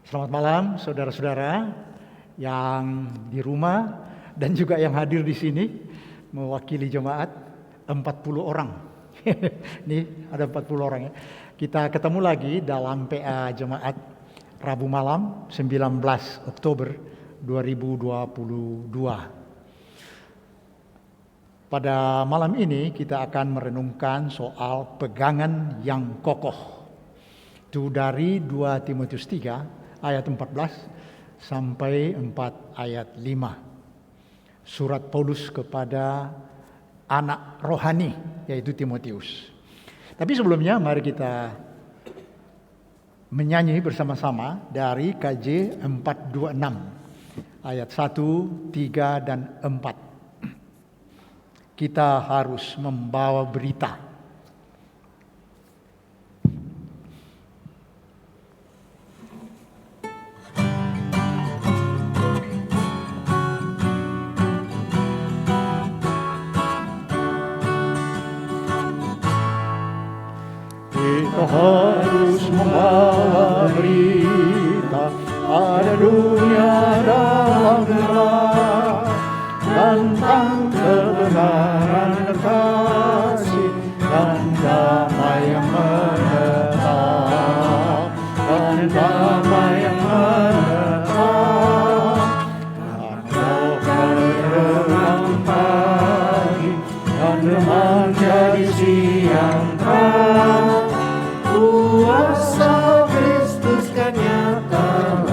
Selamat malam saudara-saudara yang di rumah dan juga yang hadir di sini mewakili jemaat 40 orang. Ini ada 40 orang ya. Kita ketemu lagi dalam PA Jemaat Rabu malam 19 Oktober 2022. Pada malam ini kita akan merenungkan soal pegangan yang kokoh. Itu dari 2 Timotius 3 ayat 14 sampai 4 ayat 5. Surat Paulus kepada anak rohani yaitu Timotius. Tapi sebelumnya mari kita menyanyi bersama-sama dari KJ 426 ayat 1, 3 dan 4. Kita harus membawa berita. Kita harus membawa berita pada dunia dalam gelap tentang kebenaran dan kasih dan damai yang menetap dan damai yang menetap dan remang pagi dan remang jadi siang terang. Kuasa Kristus kan nyata,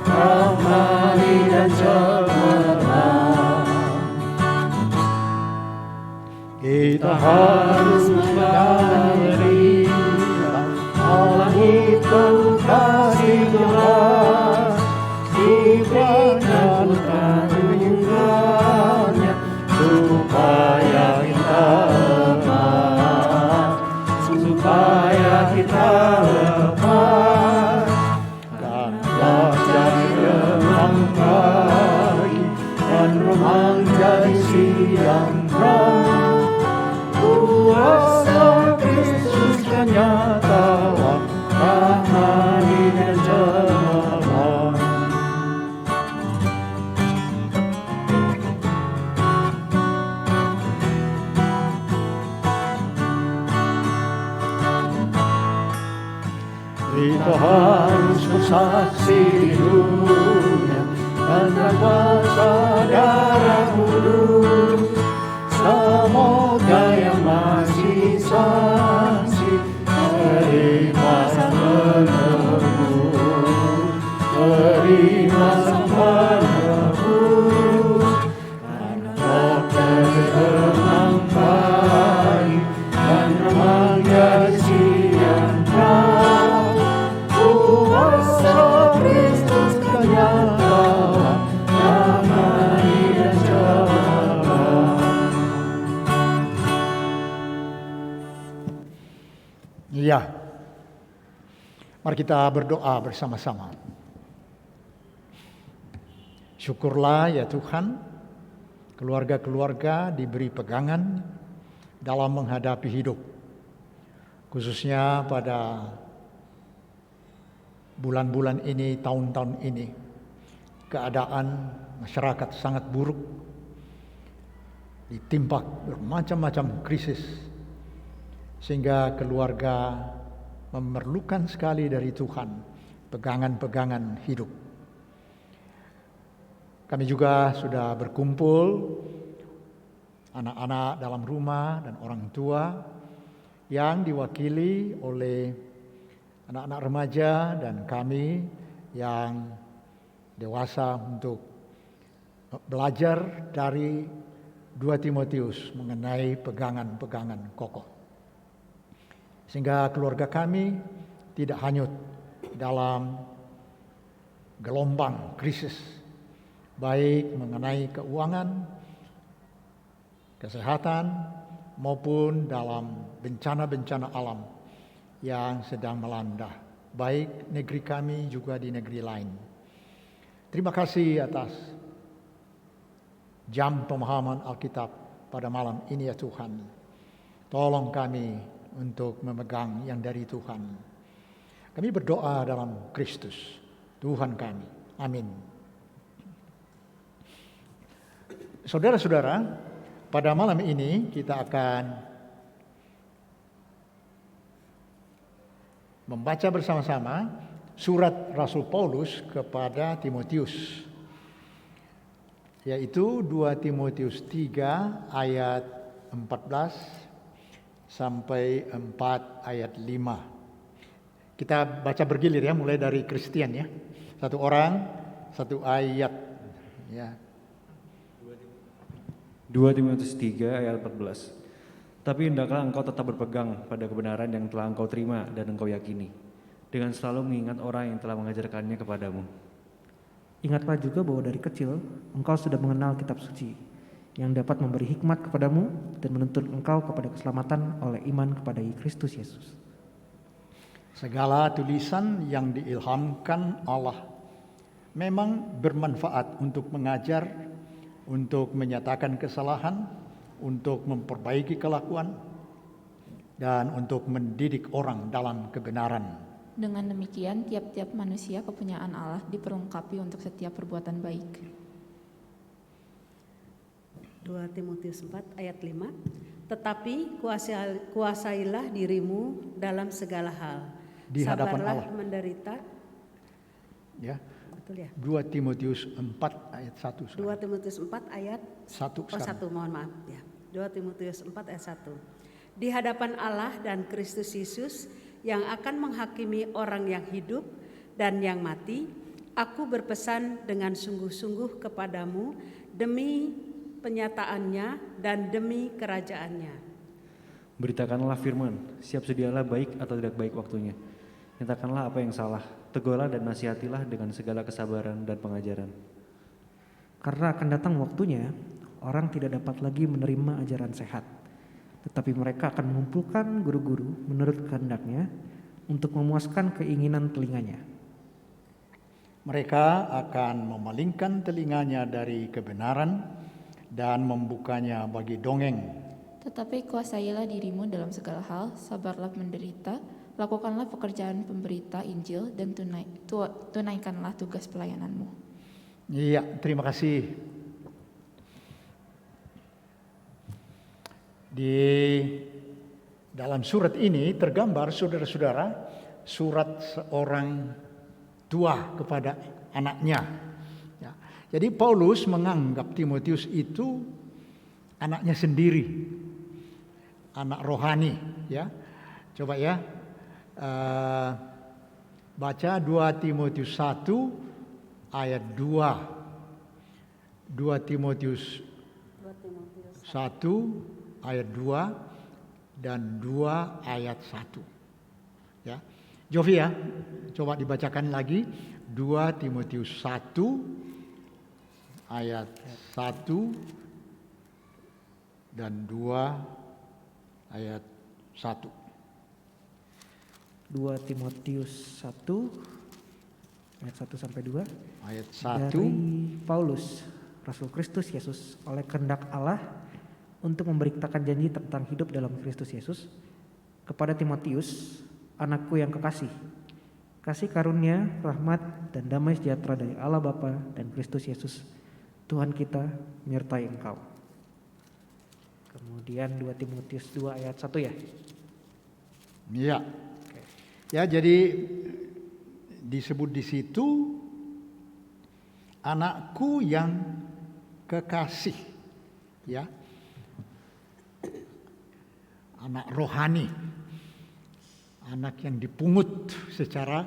ramai dan cemerlang. Kita harus mengenali Allah itu kasih jelas, diberikan kenyurannya supaya kita lepas, supaya kita lepas dan belajar remang pagi dan remang jadi siang terang. Kuasa Kristus kan nyata, rahmani dan cemerlang. Kita harus bersaksi di dunia dan kuasa darah kudus. Semoga yang masih saksi terima sang penebus, terima sang penebus. Dan roh remang pagi dan remang jadi siang terang. Kuasa Kristus kan nyata, damai dan cemerlang. Iya, mari kita berdoa bersama-sama. Syukurlah ya Tuhan, keluarga-keluarga diberi pegangan dalam menghadapi hidup, khususnya pada bulan-bulan ini, tahun-tahun ini, keadaan masyarakat sangat buruk, ditimpa bermacam-macam krisis, sehingga keluarga memerlukan sekali dari Tuhan pegangan-pegangan hidup. Kami juga sudah berkumpul, anak-anak dalam rumah dan orang tua yang diwakili oleh anak-anak remaja dan kami yang dewasa untuk belajar dari 2 Timotius mengenai pegangan-pegangan kokoh. Sehingga keluarga kami tidak hanyut dalam gelombang krisis, baik mengenai keuangan, kesehatan, maupun dalam bencana-bencana alam yang sedang melanda, baik negeri kami juga di negeri lain. Terima kasih atas jam pemahaman Alkitab pada malam ini ya Tuhan. Tolong kami untuk memegang yang dari Tuhan. Kami berdoa dalam Kristus. Tuhan kami. Amin. Saudara-saudara, pada malam ini kita akan membaca bersama-sama surat Rasul Paulus kepada Timotius, yaitu 2 Timotius 3 ayat 14 sampai 4 ayat 5. Kita baca bergilir ya, mulai dari Christian ya. Satu orang, satu ayat ya. 2 Timotius 3 ayat 14. Tapi hendaklah engkau tetap berpegang pada kebenaran yang telah engkau terima dan engkau yakini, dengan selalu mengingat orang yang telah mengajarkannya kepadamu. Ingatlah juga bahwa dari kecil engkau sudah mengenal kitab suci, yang dapat memberi hikmat kepadamu dan menuntun engkau kepada keselamatan oleh iman kepada Kristus Yesus. Segala tulisan yang diilhamkan Allah memang bermanfaat untuk mengajar, untuk menyatakan kesalahan, untuk memperbaiki kelakuan, dan untuk mendidik orang dalam kebenaran. Dengan demikian, tiap-tiap manusia kepunyaan Allah diperlengkapi untuk setiap perbuatan baik. 2 Timotius 4 ayat 5. Tetapi kuasailah dirimu dalam segala hal. Di hadapan Sabarlah Allah. menderita. Ya. Betul ya? 2 Timotius 4 ayat 1. 2 Timotius 4 ayat 1 sekarang. 1, mohon maaf ya. 2 Timotius 4 ayat 1. Di hadapan Allah dan Kristus Yesus yang akan menghakimi orang yang hidup dan yang mati, aku berpesan dengan sungguh-sungguh kepadamu demi penyataannya dan demi kerajaannya. Beritakanlah firman, siap sedialah baik atau tidak baik waktunya. Nyatakanlah apa yang salah, tegurlah dan nasihatilah dengan segala kesabaran dan pengajaran. Karena akan datang waktunya, orang tidak dapat lagi menerima ajaran sehat, tetapi mereka akan mengumpulkan guru-guru menurut kehendaknya untuk memuaskan keinginan telinganya. Mereka akan memalingkan telinganya dari kebenaran dan membukanya bagi dongeng. Tetapi kuasailah dirimu dalam segala hal, sabarlah menderita, lakukanlah pekerjaan pemberita Injil, dan tunaikanlah tugas pelayananmu. Iya, terima kasih. Di dalam surat ini tergambar, saudara-saudara, surat seorang tua kepada anaknya. Ya. Jadi Paulus menganggap Timotius itu anaknya sendiri, anak rohani. Ya, coba ya, baca 2 Timotius 1 ayat 2, 2 Timotius 1 ayat 2 dan 2 ayat 1. Ya. Jovi ya, coba dibacakan lagi 2 Timotius 1 ayat 1 dan 2 ayat 1. 2 Timotius 1 ayat 1 sampai 2. Ayat 1. Dari Paulus, Rasul Kristus Yesus, oleh kehendak Allah untuk memberitakan janji tentang hidup dalam Kristus Yesus kepada Timotius, anakku yang kekasih. Kasih karunia, rahmat, dan damai sejahtera dari Allah Bapa dan Kristus Yesus, Tuhan kita, menyertai engkau. Kemudian 2 Timotius 2 ayat 1 ya. Iya. Ya, jadi disebut di situ anakku yang kekasih. Ya. Anak rohani, anak yang dipungut secara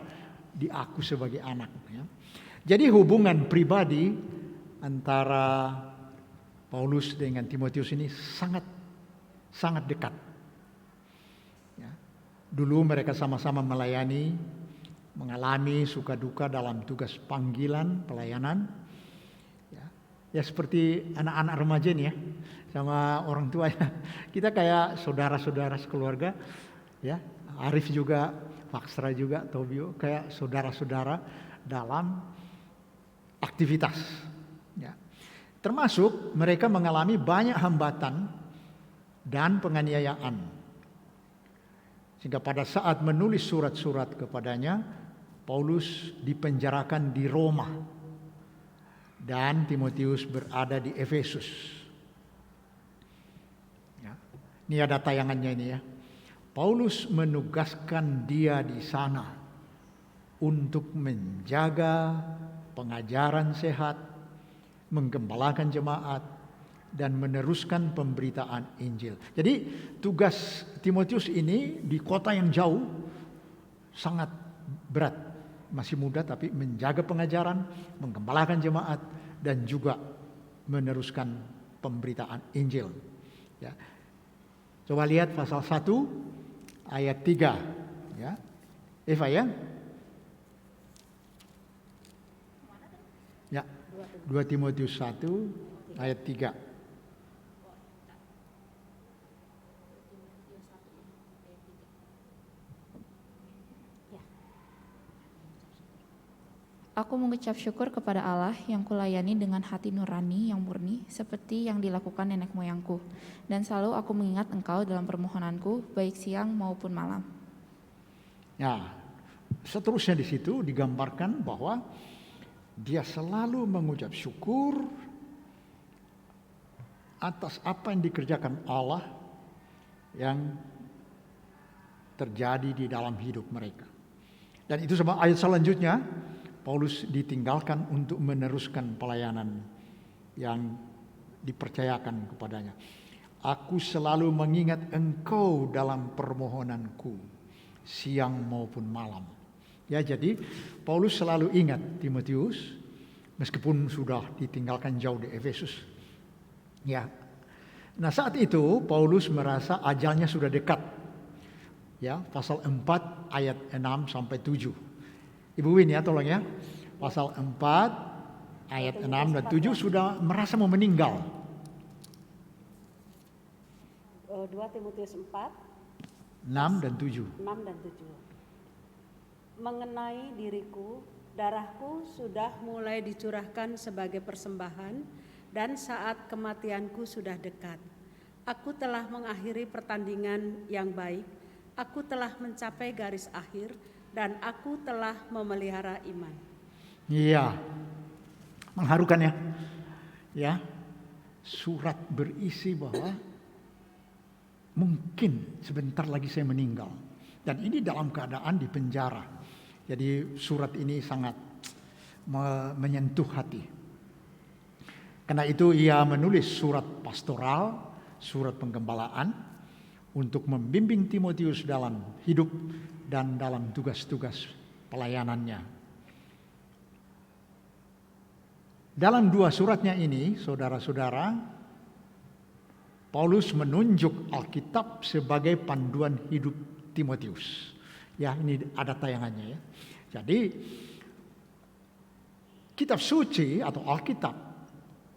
diaku sebagai anak. Ya. Jadi hubungan pribadi antara Paulus dengan Timotius ini sangat dekat. Ya. Dulu mereka sama-sama melayani, mengalami suka duka dalam tugas panggilan pelayanan. Ya seperti anak-anak remaja ini ya, sama orang tua ya. Kita kayak saudara-saudara sekeluarga ya. Arif juga, Faksra juga, Tobio kayak saudara-saudara dalam aktivitas ya. Termasuk mereka mengalami banyak hambatan dan penganiayaan. Sehingga pada saat menulis surat-surat kepadanya, Paulus dipenjarakan di Roma dan Timotius berada di Efesus. Ya. Ini ada tayangannya ini ya. Paulus menugaskan dia di sana untuk menjaga pengajaran sehat, menggembalakan jemaat, dan meneruskan pemberitaan Injil. Jadi tugas Timotius ini di kota yang jauh sangat berat. Masih muda tapi menjaga pengajaran, menggembalakan jemaat, dan juga meneruskan pemberitaan Injil. Ya. Coba lihat pasal 1 ayat 3. Ya. Eva ya. Ya. 2 Timotius 1 ayat 3. Aku mengucap syukur kepada Allah yang kulayani dengan hati nurani yang murni seperti yang dilakukan nenek moyangku. Dan selalu aku mengingat engkau dalam permohonanku baik siang maupun malam. Nah, seterusnya di situ digambarkan bahwa dia selalu mengucap syukur atas apa yang dikerjakan Allah yang terjadi di dalam hidup mereka. Dan itu sama ayat selanjutnya, Paulus ditinggalkan untuk meneruskan pelayanan yang dipercayakan kepadanya. Aku selalu mengingat engkau dalam permohonanku, siang maupun malam. Ya, jadi Paulus selalu ingat Timotius meskipun sudah ditinggalkan jauh di Efesus. Ya. Nah, saat itu Paulus merasa ajalnya sudah dekat. Ya, pasal 4 ayat 6 sampai 7. Ibu Win ya, tolong ya. Pasal 4 ayat 6 dan 7 sudah merasa mau meninggal. 2 Timotius 4 6 dan 7. 6 dan 7. Mengenai diriku, darahku sudah mulai dicurahkan sebagai persembahan dan saat kematianku sudah dekat. Aku telah mengakhiri pertandingan yang baik, aku telah mencapai garis akhir, dan aku telah memelihara iman. Iya, mengharukan ya. Ya, surat berisi bahwa mungkin sebentar lagi saya meninggal. Dan ini dalam keadaan di penjara. Jadi surat ini sangat menyentuh hati. Karena itu ia menulis surat pastoral, surat penggembalaan untuk membimbing Timotius dalam hidup dan dalam tugas-tugas pelayanannya. Dalam 2 suratnya ini, saudara-saudara, Paulus menunjuk Alkitab sebagai panduan hidup Timotius. Ya, ini ada tayangannya ya. Jadi kitab suci atau Alkitab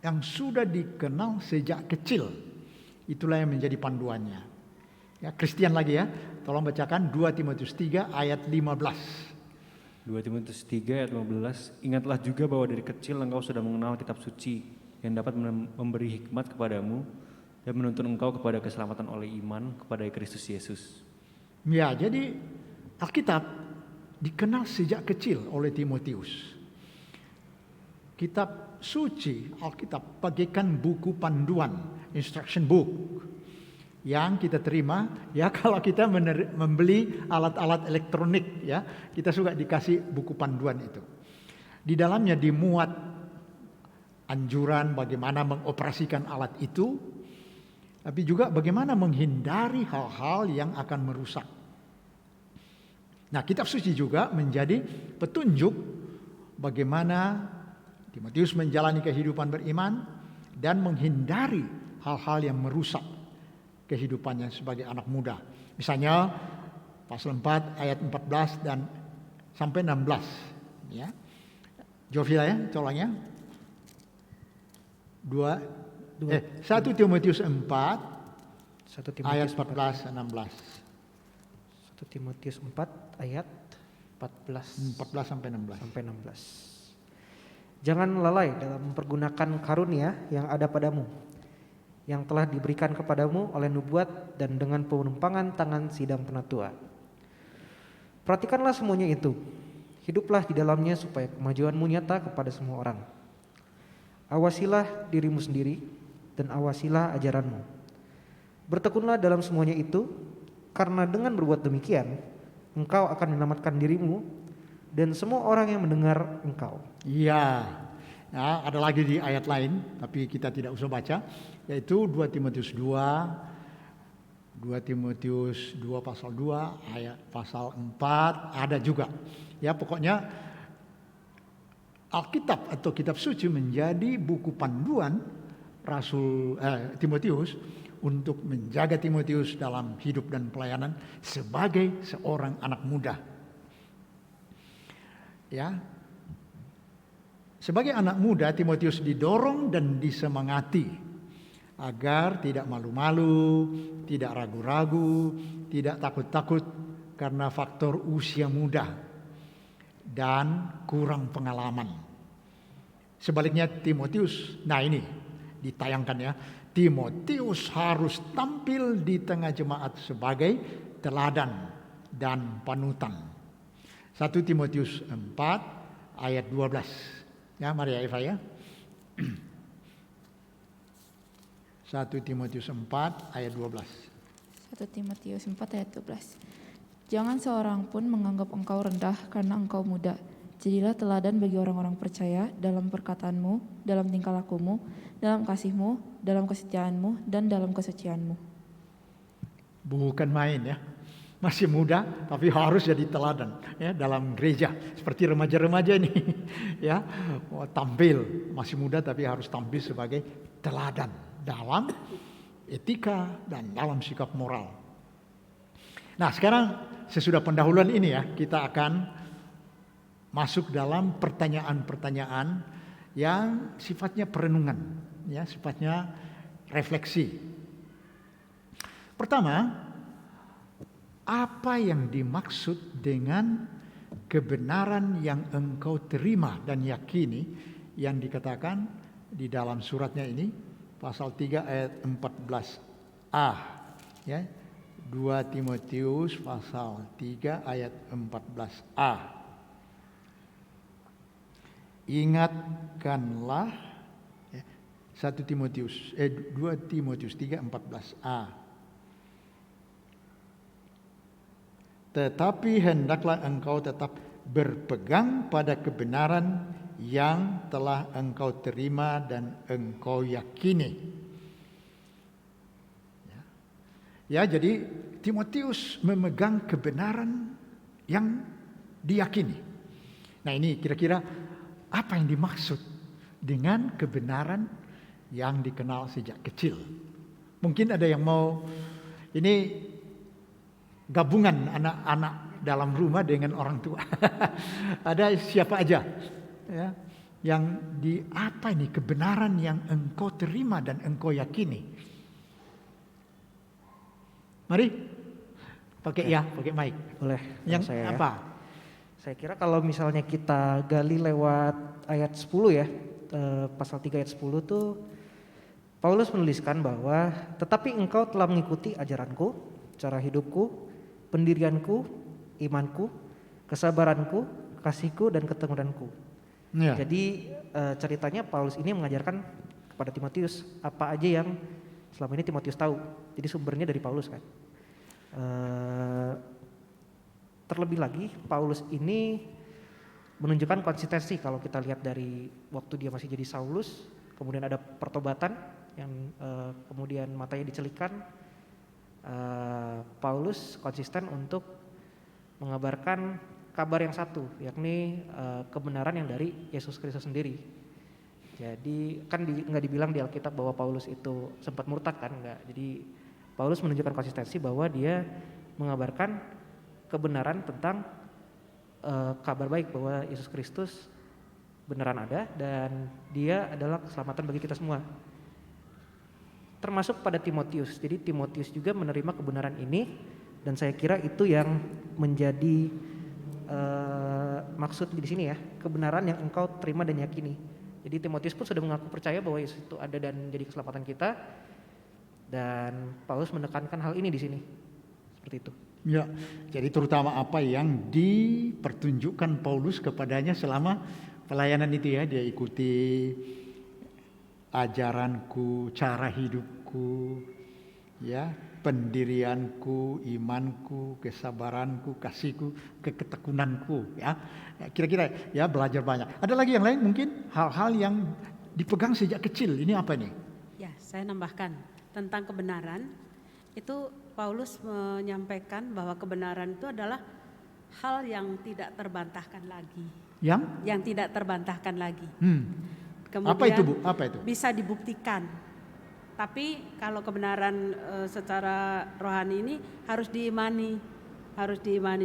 yang sudah dikenal sejak kecil, itulah yang menjadi panduannya. Ya, Kristian lagi ya. Tolong bacakan 2 Timotius 3 ayat 15. 2 Timotius 3 ayat 15. Ingatlah juga bahwa dari kecil engkau sudah mengenal kitab suci yang dapat memberi hikmat kepadamu dan menuntun engkau kepada keselamatan oleh iman kepada Kristus Yesus. Ya, jadi Alkitab dikenal sejak kecil oleh Timotius. Kitab suci, Alkitab bagaikan buku panduan, instruction book yang kita terima ya kalau kita membeli alat-alat elektronik ya, kita suka dikasih buku panduan itu. Di dalamnya dimuat anjuran bagaimana mengoperasikan alat itu, tapi juga bagaimana menghindari hal-hal yang akan merusak. Nah, kitab suci juga menjadi petunjuk bagaimana Timotius menjalani kehidupan beriman dan menghindari hal-hal yang merusak kehidupannya sebagai anak muda. Misalnya pasal 4 ayat 14 dan sampai 16 ya. Jovila ya, tolongnya. 1 Timotius 4 ayat 14 dan 16. 1 Timotius 4 ayat 14 sampai 16. Jangan lalai dalam mempergunakan karunia yang ada padamu, yang telah diberikan kepadamu oleh nubuat dan dengan penumpangan tangan sidang penatua. Perhatikanlah semuanya itu, Hiduplah di dalamnya supaya kemajuanmu nyata kepada semua orang. Awasilah dirimu sendiri dan awasilah ajaranmu. Bertekunlah dalam semuanya itu, karena dengan berbuat demikian, engkau akan menyelamatkan dirimu dan semua orang yang mendengar engkau. Iya, ya, ada lagi di ayat lain, tapi kita tidak usah baca, yaitu 2 Timotius 2 pasal 2, ayat pasal 4, ada juga. Ya, pokoknya Alkitab atau kitab suci menjadi buku panduan Timotius untuk menjaga Timotius dalam hidup dan pelayanan sebagai seorang anak muda. Ya. Sebagai anak muda, Timotius didorong dan disemangati agar tidak malu-malu, tidak ragu-ragu, tidak takut-takut karena faktor usia muda dan kurang pengalaman. Sebaliknya Timotius, nah ini ditayangkan ya, Timotius harus tampil di tengah jemaat sebagai teladan dan panutan. 1 Timotius 4 ayat 12. Ya, mari ya Eva ya. 1 Timotius 4 ayat 12. 1 Timotius 4 ayat 12. Jangan seorang pun menganggap engkau rendah karena engkau muda. Jadilah teladan bagi orang-orang percaya dalam perkataanmu, dalam tingkah lakumu, dalam kasihmu, dalam kesetiaanmu, dan dalam kesucianmu. Bukan main ya. Masih muda tapi harus jadi teladan ya dalam gereja. Seperti remaja-remaja ini ya, tampil masih muda tapi harus tampil sebagai teladan dalam etika dan dalam sikap moral. Nah, sekarang sesudah pendahuluan ini ya, kita akan masuk dalam pertanyaan-pertanyaan yang sifatnya perenungan, ya, sifatnya refleksi. Pertama, apa yang dimaksud dengan kebenaran yang engkau terima dan yakini yang dikatakan di dalam suratnya ini, pasal 3 ayat 14a, ya. 2 Timotius pasal 3 ayat 14a. Ingatkanlah 2 Timotius 3 14a. Tetapi hendaklah engkau tetap berpegang pada kebenaran yang telah engkau terima dan engkau yakini. Ya, jadi Timotius memegang kebenaran yang diyakini. Nah, ini kira-kira apa yang dimaksud dengan kebenaran yang dikenal sejak kecil? Mungkin ada yang mau, ini gabungan anak-anak dalam rumah dengan orang tua. Ada siapa aja ya, yang apa ini kebenaran yang engkau terima dan engkau yakini? Mari pakai pakai mic. Boleh. Yang saya apa? Saya kira kalau misalnya kita gali lewat ayat 10 ya, pasal 3 ayat 10 tuh Paulus menuliskan bahwa tetapi engkau telah mengikuti ajaranku, cara hidupku, pendirianku, imanku, kesabaranku, kasihku, dan keteguhanku. Ya. Jadi ceritanya Paulus ini mengajarkan kepada Timotius apa aja yang selama ini Timotius tahu. Jadi sumbernya dari Paulus kan. Terlebih lagi Paulus ini menunjukkan konsistensi kalau kita lihat dari waktu dia masih jadi Saulus, kemudian ada pertobatan yang kemudian matanya dicelikan. Paulus konsisten untuk mengabarkan kabar yang satu, yakni kebenaran yang dari Yesus Kristus sendiri. Jadi kan nggak dibilang di Alkitab bahwa Paulus itu sempat murtad kan, enggak. Jadi Paulus menunjukkan konsistensi bahwa dia mengabarkan kebenaran tentang kabar baik bahwa Yesus Kristus beneran ada dan dia adalah keselamatan bagi kita semua. Termasuk pada Timotius. Jadi Timotius juga menerima kebenaran ini dan saya kira itu yang menjadi maksud di sini ya, kebenaran yang engkau terima dan yakini. Jadi Timotius pun sudah mengaku percaya bahwa Yesus itu ada dan menjadi keselamatan kita, dan Paulus menekankan hal ini di sini. Seperti itu. Ya, jadi terutama apa yang dipertunjukkan Paulus kepadanya selama pelayanan itu ya, dia ikuti ajaranku, cara hidupku, ya, pendirianku, imanku, kesabaranku, kasihku, ketekunanku, ya. Kira-kira ya belajar banyak. Ada lagi yang lain mungkin hal-hal yang dipegang sejak kecil. Ini apa nih? Ya, saya nambahkan tentang kebenaran. Itu Paulus menyampaikan bahwa kebenaran itu adalah hal yang tidak terbantahkan lagi. Yang tidak terbantahkan lagi. Kemudian apa itu, Bu? Apa itu? Bisa dibuktikan. Tapi kalau kebenaran secara rohani ini harus diimani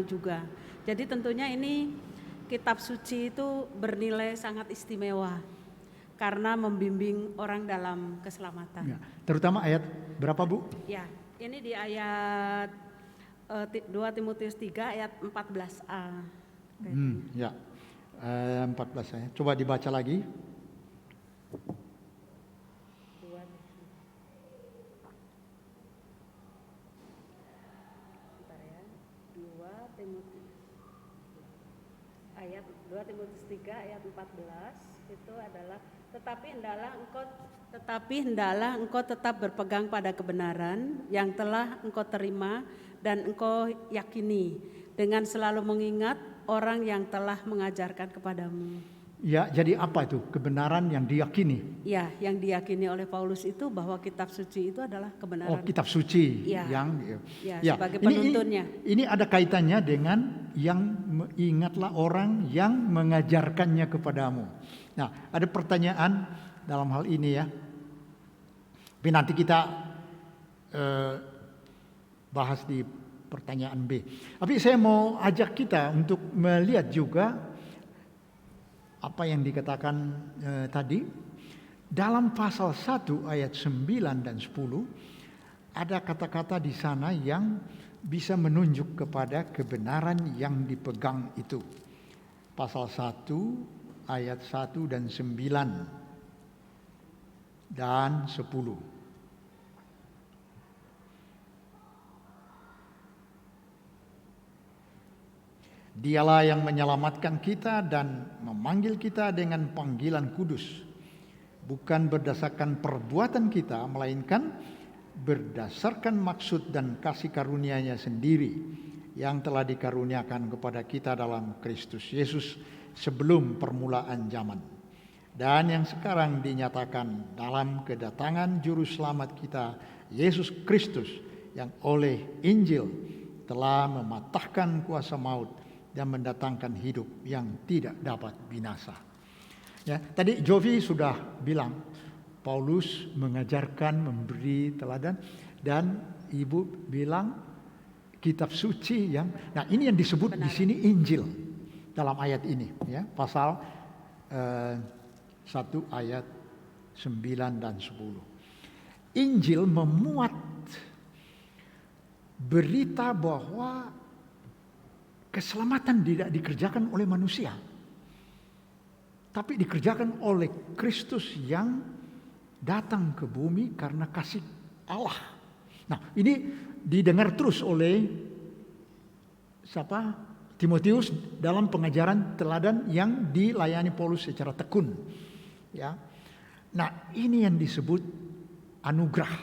juga. Jadi tentunya ini kitab suci itu bernilai sangat istimewa karena membimbing orang dalam keselamatan. Ya, terutama ayat berapa, Bu? Ya, ini di ayat 2 Timotius 3 ayat 14a. Ya, 14 saya. Coba dibaca lagi. 2 Timotius 3 ayat 14 itu adalah tetapi hendaklah engkau tetap berpegang pada kebenaran yang telah engkau terima dan engkau yakini dengan selalu mengingat orang yang telah mengajarkan kepadamu. Ya, jadi apa itu kebenaran yang diyakini? Ya, yang diyakini oleh Paulus itu bahwa kitab suci itu adalah kebenaran. Oh, kitab suci ya. yang ya, sebagai penuntunnya. Ini ada kaitannya dengan yang ingatlah orang yang mengajarkannya kepadamu. Nah, ada pertanyaan dalam hal ini ya. Tapi nanti kita bahas di pertanyaan B. Tapi saya mau ajak kita untuk melihat juga apa yang dikatakan tadi dalam pasal 1 ayat 9 dan 10 ada kata-kata di sana yang bisa menunjuk kepada kebenaran yang dipegang itu. Pasal 1 ayat 1 dan 9 dan 10. Dialah yang menyelamatkan kita dan memanggil kita dengan panggilan kudus. Bukan berdasarkan perbuatan kita, melainkan berdasarkan maksud dan kasih karunia-Nya sendiri yang telah dikaruniakan kepada kita dalam Kristus Yesus sebelum permulaan zaman. Dan yang sekarang dinyatakan dalam kedatangan Juru Selamat kita, Yesus Kristus, yang oleh Injil telah mematahkan kuasa maut dan mendatangkan hidup yang tidak dapat binasa. Ya, tadi Jovi sudah bilang Paulus mengajarkan, memberi teladan, dan Ibu bilang kitab suci yang, nah ini yang disebut di sini Injil dalam ayat ini, ya, pasal 1 ayat 9 dan 10. Injil memuat berita bahwa keselamatan tidak dikerjakan oleh manusia, tapi dikerjakan oleh Kristus yang datang ke bumi karena kasih Allah. Nah, ini didengar terus oleh siapa? Timotius dalam pengajaran teladan yang dilayani Paulus secara tekun. Ya. Nah, ini yang disebut anugerah,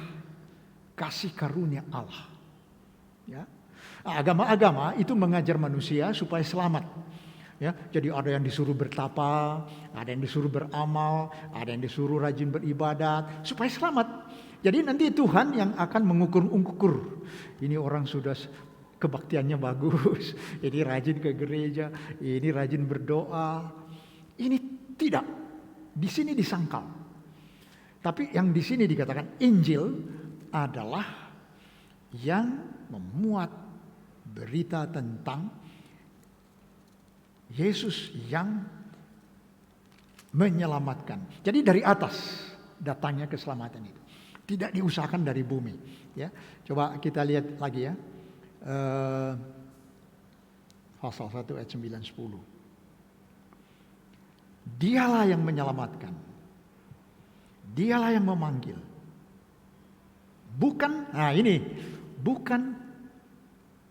kasih karunia Allah. Ya. Agama-agama itu mengajar manusia supaya selamat. Ya, jadi ada yang disuruh bertapa, ada yang disuruh beramal, ada yang disuruh rajin beribadat supaya selamat. Jadi nanti Tuhan yang akan mengukur-ukur. Ini orang sudah kebaktiannya bagus, ini rajin ke gereja, ini rajin berdoa. Ini tidak. Di sini disangkal. Tapi yang di sini dikatakan Injil adalah yang memuat berita tentang Yesus yang menyelamatkan. Jadi dari atas datangnya keselamatan itu. Tidak diusahakan dari bumi. Ya, coba kita lihat lagi ya. Pasal 1 ayat 9-10. Dialah yang menyelamatkan. Dialah yang memanggil. Bukan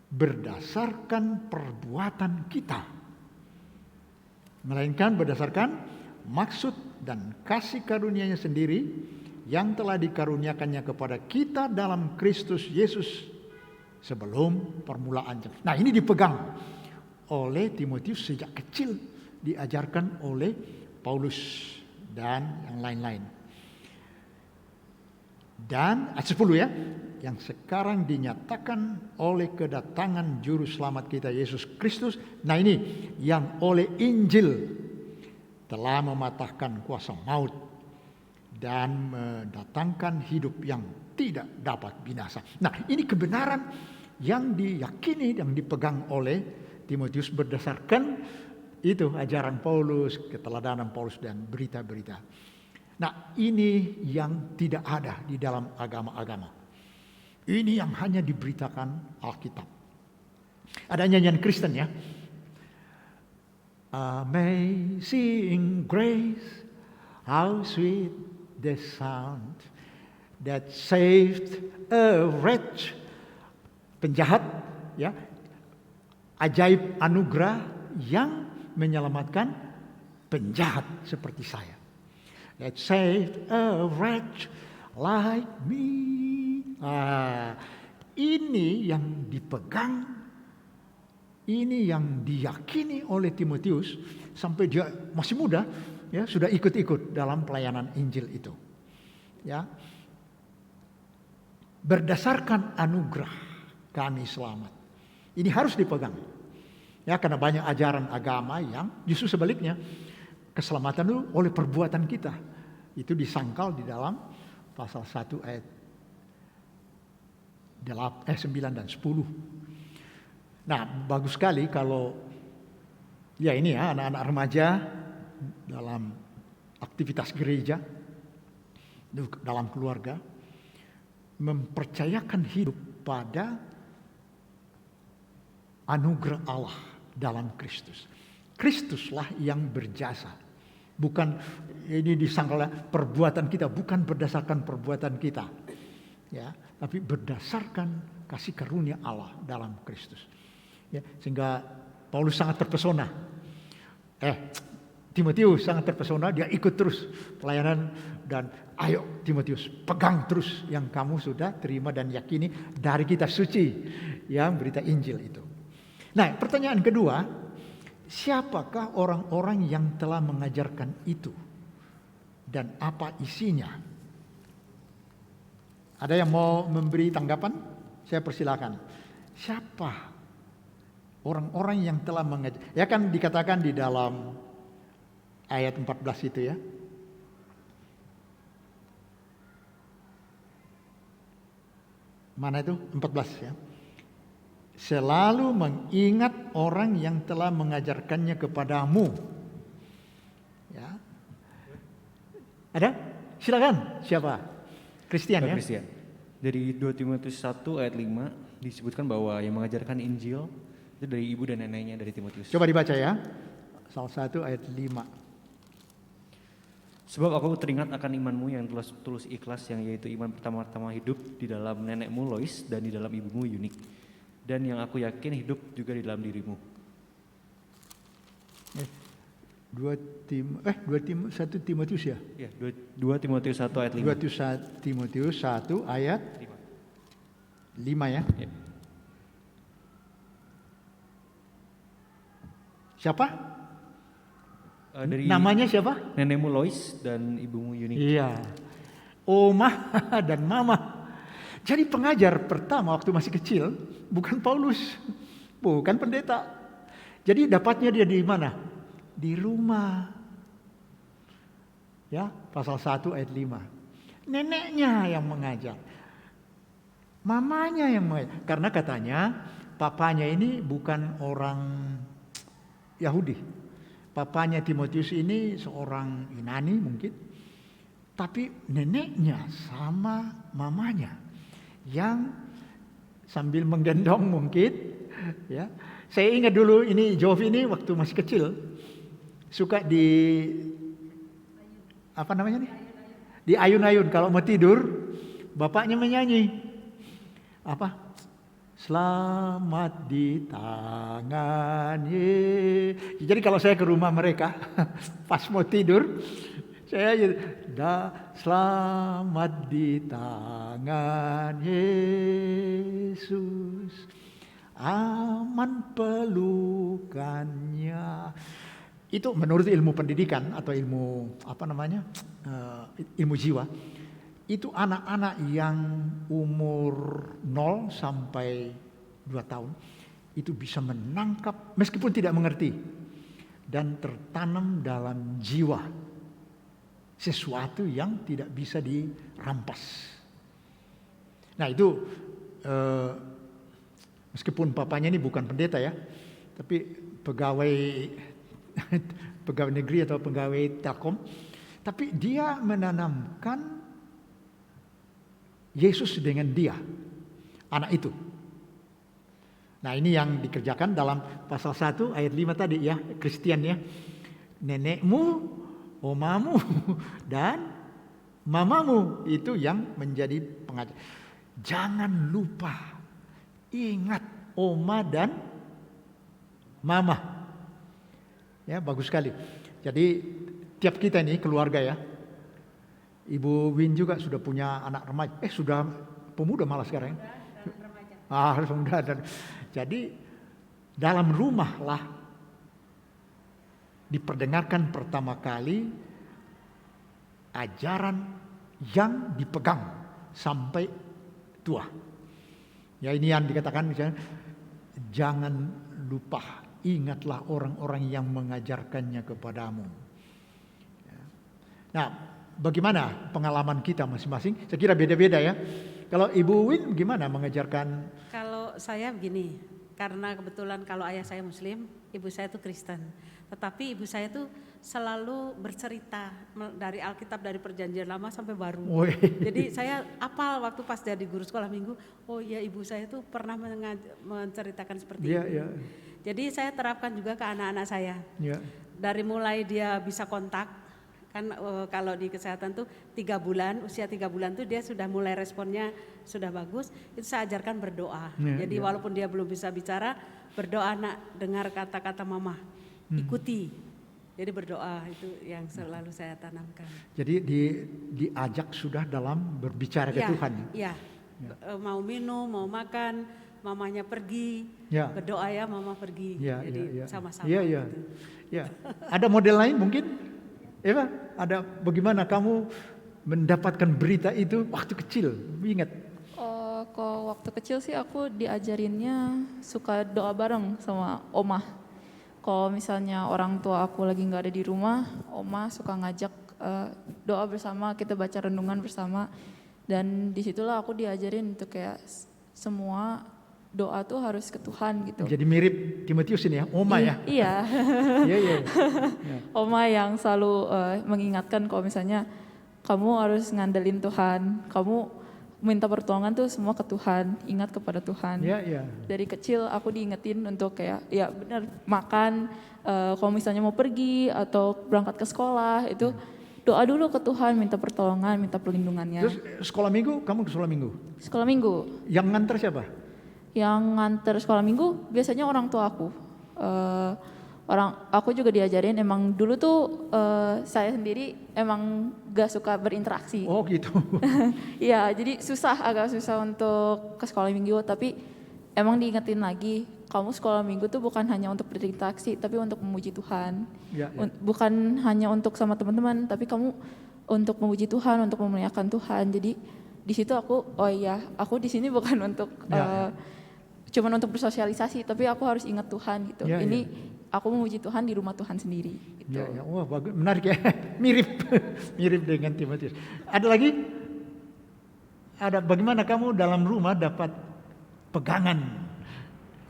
berdasarkan perbuatan kita, melainkan berdasarkan maksud dan kasih karunia-Nya sendiri yang telah dikaruniakannya kepada kita dalam Kristus Yesus sebelum permulaan. Nah, ini dipegang oleh Timotius sejak kecil, diajarkan oleh Paulus dan yang lain-lain. Dan ayat 10 ya, yang sekarang dinyatakan oleh kedatangan juru selamat kita Yesus Kristus. Nah, ini yang oleh Injil telah mematahkan kuasa maut dan mendatangkan hidup yang tidak dapat binasa. Nah, ini kebenaran yang diyakini, yang dipegang oleh Timotius berdasarkan itu ajaran Paulus, keteladanan Paulus dan berita-berita. Nah, ini yang tidak ada di dalam agama-agama. Ini yang hanya diberitakan Alkitab. Ada nyanyian Kristen ya. Amazing grace, how sweet the sound that saved a wretch. Penjahat ya. Ajaib anugerah yang menyelamatkan penjahat seperti saya. That saved a wretch like me. Ini yang dipegang, ini yang diyakini oleh Timotius sampai dia masih muda, ya sudah ikut-ikut dalam pelayanan Injil itu. Ya, berdasarkan anugerah kami selamat. Ini harus dipegang. Ya, karena banyak ajaran agama yang justru sebaliknya, keselamatan itu oleh perbuatan kita. Itu disangkal di dalam pasal 1 ayat 9 dan 10. Nah, bagus sekali kalau ya ini ya anak-anak remaja dalam aktivitas gereja, dalam keluarga, mempercayakan hidup pada anugerah Allah dalam Kristus. Kristuslah yang berjasa. Bukan ini disangkal perbuatan kita, bukan berdasarkan perbuatan kita. Ya, tapi berdasarkan kasih karunia Allah dalam Kristus. Ya, sehingga Paulus sangat terpesona. Timotius sangat terpesona, dia ikut terus pelayanan dan ayo Timotius pegang terus yang kamu sudah terima dan yakini dari kitab suci yang berita Injil itu. Nah, pertanyaan kedua, siapakah orang-orang yang telah mengajarkan itu dan apa isinya? Ada yang mau memberi tanggapan? Saya persilakan. Siapa orang-orang yang telah mengajar? Ya kan dikatakan di dalam ayat 14 itu ya. Mana itu? 14 ya. Selalu mengingat orang yang telah mengajarkannya kepadamu. Ya. Ada? Silakan. Siapa? Christian ya? Christian. Dari 2 Timotius 1 ayat 5 disebutkan bahwa yang mengajarkan Injil itu dari ibu dan neneknya dari Timotius. Coba dibaca ya. Salah 1 ayat 5. Sebab aku teringat akan imanmu yang tulus ikhlas, yang yaitu iman pertama-tama hidup di dalam nenekmu Lois dan di dalam ibumu Yunik, dan yang aku yakin hidup juga di dalam dirimu. 1 Timotius ya? Ya, 2 Timotius 1 ayat 5. 2 Timotius 1 ayat 5 ya. Ya. Siapa? Dari Namanya siapa? nenekmu Lois dan ibumu Yunik. Iya. Oma dan mama. Jadi pengajar pertama waktu masih kecil bukan Paulus, bukan pendeta. Jadi dapatnya dia di mana? Di rumah. Ya, pasal 1 ayat 5. Neneknya yang mengajar. Mamanya yang mengajar. Karena katanya papanya ini bukan orang Yahudi. Papanya Timotius ini seorang Yunani mungkin. Tapi neneknya sama mamanya yang sambil menggendong mungkin, ya. Saya ingat dulu ini Jovi ini waktu masih kecil suka di apa namanya nih? Di ayun-ayun kalau mau tidur, bapaknya menyanyi. Apa? selamat di tangan Yesus. Jadi kalau saya ke rumah mereka pas mau tidur, saya selamat di tangan Yesus, aman pelukannya. Itu menurut ilmu pendidikan atau ilmu ilmu jiwa. Itu anak-anak yang umur 0 sampai 2 tahun itu bisa menangkap meskipun tidak mengerti dan tertanam dalam jiwa sesuatu yang tidak bisa dirampas. Nah itu meskipun papanya ini bukan pendeta ya, tapi pegawai negeri atau pegawai Telkom, tapi dia menanamkan Yesus dengan dia, anak itu. Nah ini yang dikerjakan dalam pasal 1 ayat 5 tadi ya, Kristen ya. Nenekmu, omamu, dan mamamu itu yang menjadi pengajar. Jangan lupa, ingat oma dan mama. Ya bagus sekali. Jadi tiap kita ini keluarga ya. Ibu Win juga sudah punya anak remaja. Sudah pemuda malah sekarang. Pemuda. Jadi dalam rumah lah diperdengarkan pertama kali ajaran yang dipegang sampai tua. Ya ini yang dikatakan misalnya, jangan lupa, ingatlah orang-orang yang mengajarkannya kepadamu. Nah, bagaimana pengalaman kita masing-masing? Saya kira beda-beda ya. Kalau Ibu Win gimana mengajarkan? Kalau saya begini, karena kebetulan kalau ayah saya Muslim, ibu saya itu Kristen. Tetapi ibu saya itu selalu bercerita dari Alkitab, dari Perjanjian Lama sampai Baru. Jadi saya apal waktu pas jadi guru sekolah minggu, oh ya ibu saya itu pernah menceritakan seperti itu. Yeah. Jadi saya terapkan juga ke anak-anak saya. Yeah. Dari mulai dia bisa kontak. Kan kalau di kesehatan tuh 3 bulan, usia 3 bulan tuh dia sudah mulai responnya sudah bagus, itu saya ajarkan berdoa. Jadi walaupun dia belum bisa bicara, berdoa nak, dengar kata-kata mama, ikuti. Jadi berdoa itu yang selalu saya tanamkan. Jadi diajak sudah dalam berbicara ke Tuhan. Iya. Mau minum, mau makan, mamanya pergi, berdoa ya mama pergi. Jadi sama-sama. Iya. Gitu. Ada model lain mungkin? Eva, ada bagaimana kamu mendapatkan berita itu waktu kecil? Ingat? Kalau waktu kecil sih aku diajarinnya suka doa bareng sama omah. Kalau misalnya orang tua aku lagi nggak ada di rumah, omah suka ngajak doa bersama, kita baca renungan bersama. Dan disitulah aku diajarin untuk kayak semua doa tuh harus ke Tuhan gitu. Jadi mirip Timotius ini ya, Oma ya. Iya. Iya. Oma yang selalu mengingatkan kalau misalnya kamu harus ngandelin Tuhan, kamu minta pertolongan tuh semua ke Tuhan, ingat kepada Tuhan. Iya. Dari kecil aku diingetin untuk kayak ya benar makan, kalau misalnya mau pergi atau berangkat ke sekolah itu doa dulu ke Tuhan, minta pertolongan, minta perlindungannya. Terus sekolah minggu, kamu ke sekolah minggu? Sekolah minggu. Yang nganter siapa? Yang nganter sekolah minggu biasanya orang tua aku. Aku juga diajarin emang dulu tuh saya sendiri emang gak suka berinteraksi. Oh gitu. Iya, jadi agak susah untuk ke sekolah minggu, tapi emang diingetin lagi, kamu sekolah minggu tuh bukan hanya untuk berinteraksi, tapi untuk memuji Tuhan. Ya. Bukan hanya untuk sama teman-teman, tapi kamu untuk memuji Tuhan, untuk memuliakan Tuhan. Jadi di situ aku di sini bukan untuk cuman untuk bersosialisasi, tapi aku harus ingat Tuhan gitu. Ini aku memuji Tuhan di rumah Tuhan sendiri. Gitu. Wah bagus, menarik ya. mirip dengan Timotius. Ada lagi? Ada bagaimana kamu dalam rumah dapat pegangan?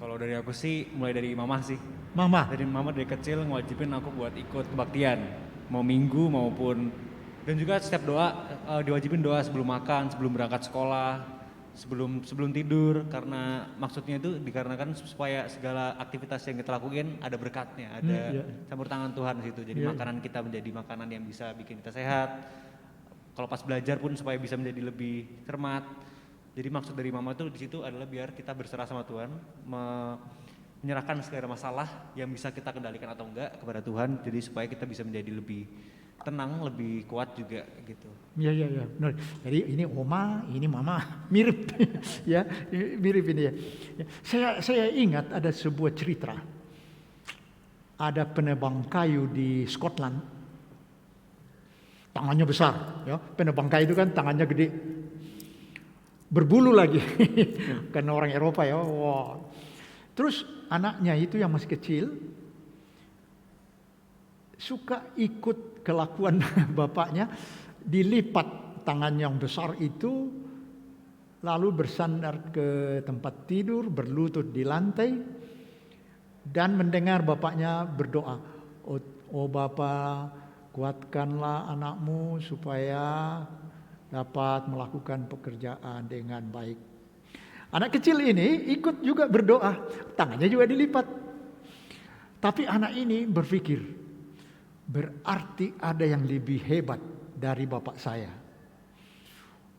Kalau dari aku sih mulai dari mama sih. Mama dari kecil ngewajibin aku buat ikut kebaktian, mau minggu maupun, dan juga setiap doa diwajibin doa sebelum makan, sebelum berangkat sekolah, sebelum tidur, karena maksudnya itu dikarenakan supaya segala aktivitas yang kita lakuin ada berkatnya, ada campur tangan Tuhan di situ. Jadi makanan kita menjadi makanan yang bisa bikin kita sehat. Kalau pas belajar pun supaya bisa menjadi lebih cermat. Jadi maksud dari mama itu di situ adalah biar kita berserah sama Tuhan, menyerahkan segala masalah yang bisa kita kendalikan atau enggak kepada Tuhan. Jadi supaya kita bisa menjadi lebih tenang, lebih kuat juga gitu. Iya, benar. Jadi ini oma, ini mama, mirip ya, mirip ini ya. Saya ingat ada sebuah cerita. Ada penebang kayu di Scotland. Tangannya besar, ya. Penebang kayu itu kan tangannya gede. Berbulu lagi. Karena orang Eropa ya. Wow. Terus anaknya itu yang masih kecil suka ikut kelakuan bapaknya, dilipat tangan yang besar itu, lalu bersandar ke tempat tidur, berlutut di lantai, dan mendengar bapaknya berdoa, oh Bapa, kuatkanlah anakmu supaya dapat melakukan pekerjaan dengan baik. Anak kecil ini ikut juga berdoa, tangannya juga dilipat. Tapi anak ini berpikir, berarti ada yang lebih hebat dari bapak saya.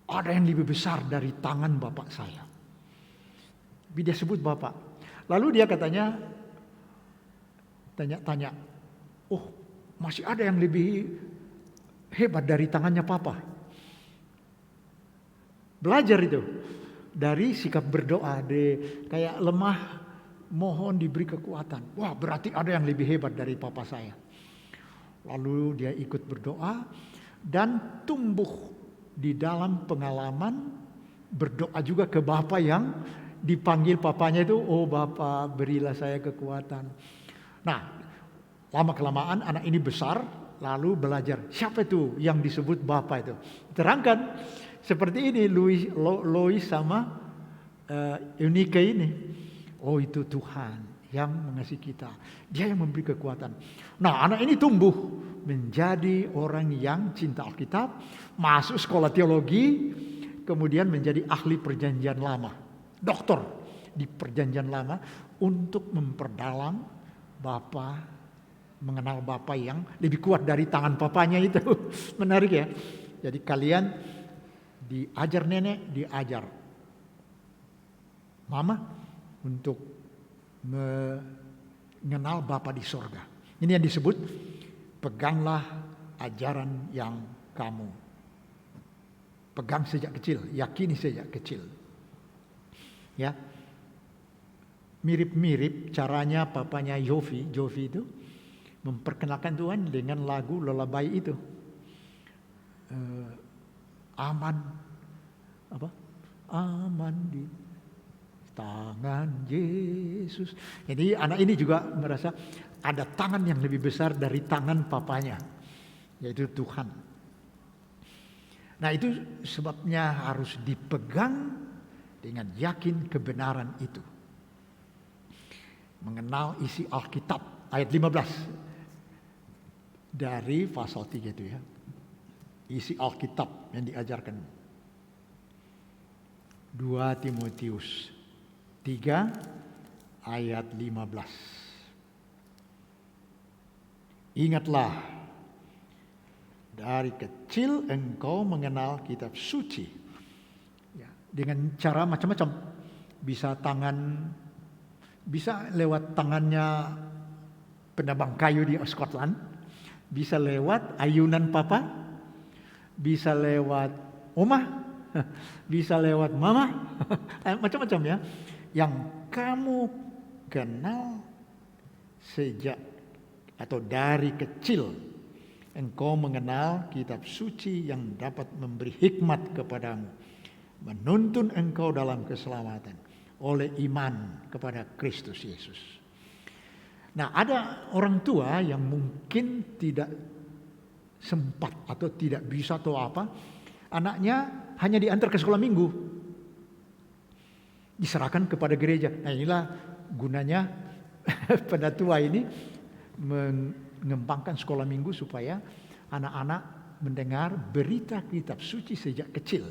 Ada yang lebih besar dari tangan bapak saya. Tapi dia sebut bapak. Lalu dia katanya, tanya, oh masih ada yang lebih hebat dari tangannya papa. Belajar itu dari sikap berdoa, kayak lemah, mohon diberi kekuatan. Wah, berarti ada yang lebih hebat dari papa saya. Lalu dia ikut berdoa dan tumbuh di dalam pengalaman berdoa juga ke Bapa yang dipanggil papanya itu, oh Bapa berilah saya kekuatan. Nah, lama-kelamaan anak ini besar, lalu belajar siapa itu yang disebut Bapa itu. Terangkan seperti ini Lois sama Eunike ini. Oh itu Tuhan yang mengasihi kita. Dia yang memberi kekuatan. Nah, anak ini tumbuh menjadi orang yang cinta Alkitab, masuk sekolah teologi, kemudian menjadi ahli perjanjian lama, doktor di perjanjian lama untuk memperdalam mengenal Bapa yang lebih kuat dari tangan papanya itu. Menarik ya. Jadi kalian diajar nenek, diajar mama untuk mengenal Bapa di sorga. Ini yang disebut peganglah ajaran yang kamu pegang sejak kecil, yakini sejak kecil. Ya, mirip-mirip caranya papanya Jovi itu memperkenalkan Tuhan dengan lagu lullaby itu. Aman di tangan Yesus. Jadi anak ini juga merasa ada tangan yang lebih besar dari tangan papanya, yaitu Tuhan. Nah itu sebabnya harus dipegang dengan yakin kebenaran itu. Mengenal isi Alkitab, ayat 15 dari pasal 3 itu ya. Isi Alkitab yang diajarkan. 2 Timotius 3 ayat 15. Ingatlah, dari kecil engkau mengenal kitab suci. Ya, dengan cara macam-macam. Bisa lewat tangannya penebang kayu di Scotland. Bisa lewat ayunan papa. Bisa lewat oma. Bisa lewat mama. Macam-macam ya. Yang kamu kenal sejak atau dari kecil, engkau mengenal kitab suci yang dapat memberi hikmat kepadamu, menuntun engkau dalam keselamatan oleh iman kepada Kristus Yesus. Nah, ada orang tua yang mungkin tidak sempat atau tidak bisa atau apa, anaknya hanya diantar ke sekolah minggu, diserahkan kepada gereja. Nah, inilah gunanya penatua ini mengembangkan sekolah minggu supaya anak-anak mendengar berita kitab suci sejak kecil.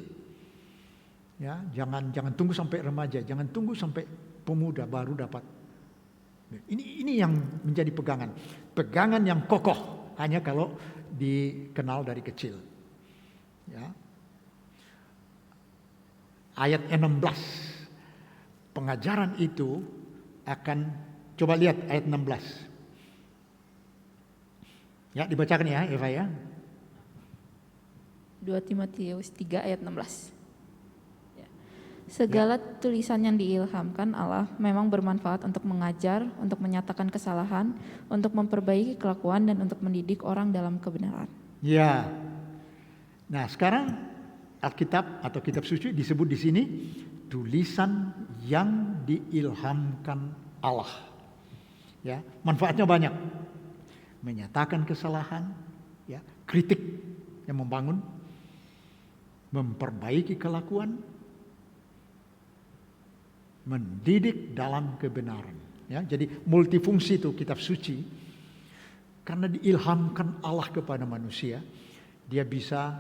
Ya, jangan tunggu sampai remaja, jangan tunggu sampai pemuda baru dapat. Ini yang menjadi pegangan yang kokoh hanya kalau dikenal dari kecil. Ya. ayat 16. Pengajaran itu akan, coba lihat ayat 16. Ya, dibacakan ya Eva ya. 2 Timotius 3 ayat 16. Ya. Segala tulisan yang diilhamkan Allah memang bermanfaat untuk mengajar, untuk menyatakan kesalahan, untuk memperbaiki kelakuan, dan untuk mendidik orang dalam kebenaran. Ya. Nah, sekarang Alkitab atau kitab suci disebut di sini tulisan yang diilhamkan Allah. Ya, manfaatnya banyak. Menyatakan kesalahan, ya, kritik yang membangun, memperbaiki kelakuan, mendidik dalam kebenaran. Ya, jadi multifungsi itu kitab suci. Karena diilhamkan Allah kepada manusia, dia bisa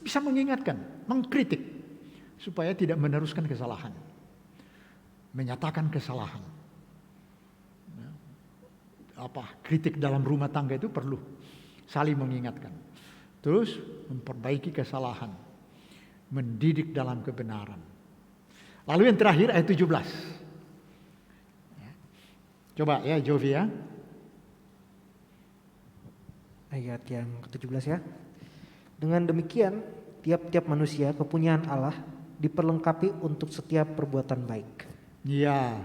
bisa mengingatkan, mengkritik supaya tidak meneruskan kesalahan, menyatakan kesalahan. Kritik dalam rumah tangga itu perlu saling mengingatkan, terus memperbaiki kesalahan, mendidik dalam kebenaran. Lalu yang terakhir ayat 17. Coba ya Jovi ya. Ayat yang ke-17 ya. Dengan demikian, tiap-tiap manusia kepunyaan Allah diperlengkapi untuk setiap perbuatan baik. Ya,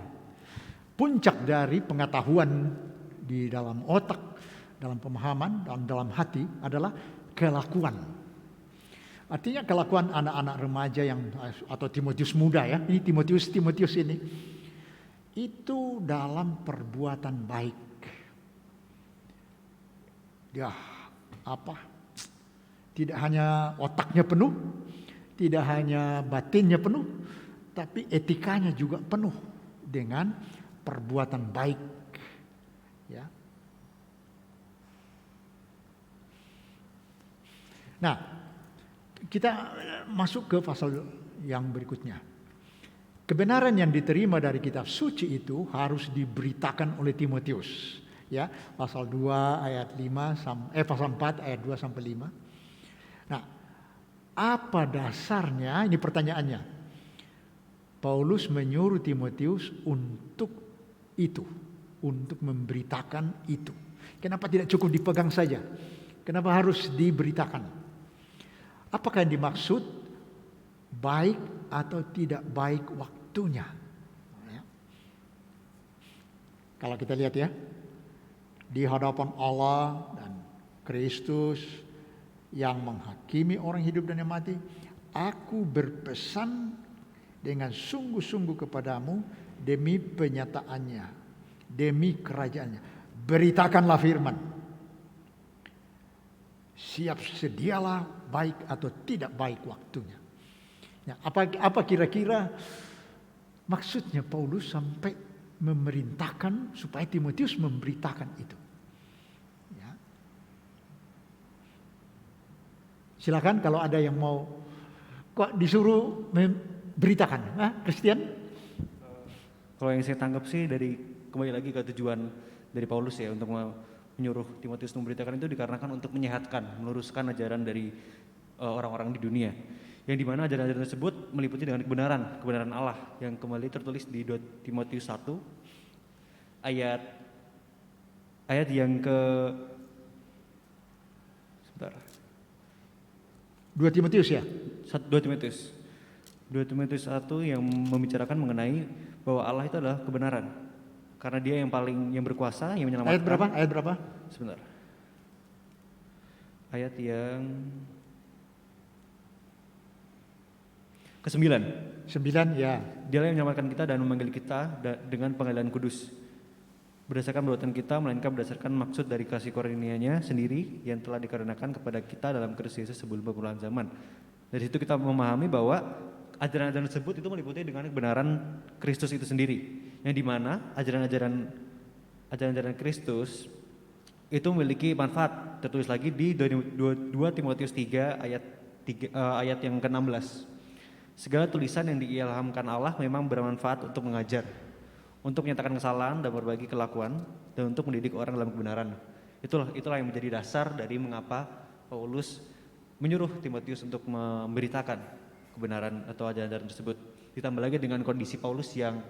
puncak dari pengetahuan di dalam otak, dalam pemahaman, dan dalam hati adalah kelakuan. Artinya kelakuan anak-anak remaja yang atau Timotius muda ya, ini Timotius ini itu dalam perbuatan baik. Ya, tidak hanya otaknya penuh, tidak hanya batinnya penuh, tapi etikanya juga penuh dengan perbuatan baik. Ya. Nah, kita masuk ke pasal yang berikutnya. Kebenaran yang diterima dari kitab suci itu harus diberitakan oleh Timotius. Ya, pasal 2 ayat 5 pasal 4 ayat 2 sampai 5. Nah, apa dasarnya? Ini pertanyaannya. Paulus menyuruh Timotius untuk itu, untuk memberitakan itu. Kenapa tidak cukup dipegang saja? Kenapa harus diberitakan? Apakah yang dimaksud baik atau tidak baik waktunya? Kalau kita lihat ya, di hadapan Allah dan Kristus yang menghakimi orang hidup dan yang mati, aku berpesan dengan sungguh-sungguh kepadamu demi penyataannya, demi kerajaannya. Beritakanlah firman. Siap sedialah baik atau tidak baik waktunya. Ya, apa kira-kira maksudnya Paulus sampai memerintahkan supaya Timotius memberitakan itu? Ya. Silakan kalau ada yang mau, kok disuruh memberitakan, Christian? Kalau yang saya tangkap sih dari kembali lagi ke tujuan dari Paulus ya untuk menyuruh Timotius memberitakan itu dikarenakan untuk menyehatkan, meluruskan ajaran dari orang-orang di dunia. Yang dimana ajaran-ajaran tersebut meliputi dengan kebenaran Allah yang kembali tertulis di 2 Timotius 1 ayat yang ke 2 Timotius ya? 2 Timotius 1 yang membicarakan mengenai bahwa Allah itu adalah kebenaran. Karena dia yang berkuasa, yang menyelamatkan. Ayat berapa? Sebentar. Ayat yang ke-9. 9 ya. Dialah yang menyelamatkan kita dan memanggil kita dengan panggilan kudus. Berdasarkan perbuatan kita, melainkan berdasarkan maksud dari kasih karunia-Nya sendiri yang telah dikarenakan kepada kita dalam Kristus Yesus sebelum permulaan zaman. Dari situ kita memahami bahwa ajaran-ajaran tersebut itu meliputi dengan kebenaran Kristus itu sendiri. Yang dimana ajaran-ajaran Kristus itu memiliki manfaat. Tertulis lagi di 2 Timotius 3 ayat yang ke-16. Segala tulisan yang diilhamkan Allah memang bermanfaat untuk mengajar, untuk menyatakan kesalahan dan berbagi kelakuan, dan untuk mendidik orang dalam kebenaran. Itulah yang menjadi dasar dari mengapa Paulus menyuruh Timotius untuk memberitakan kebenaran atau ajaran tersebut. Ditambah lagi dengan kondisi Paulus yang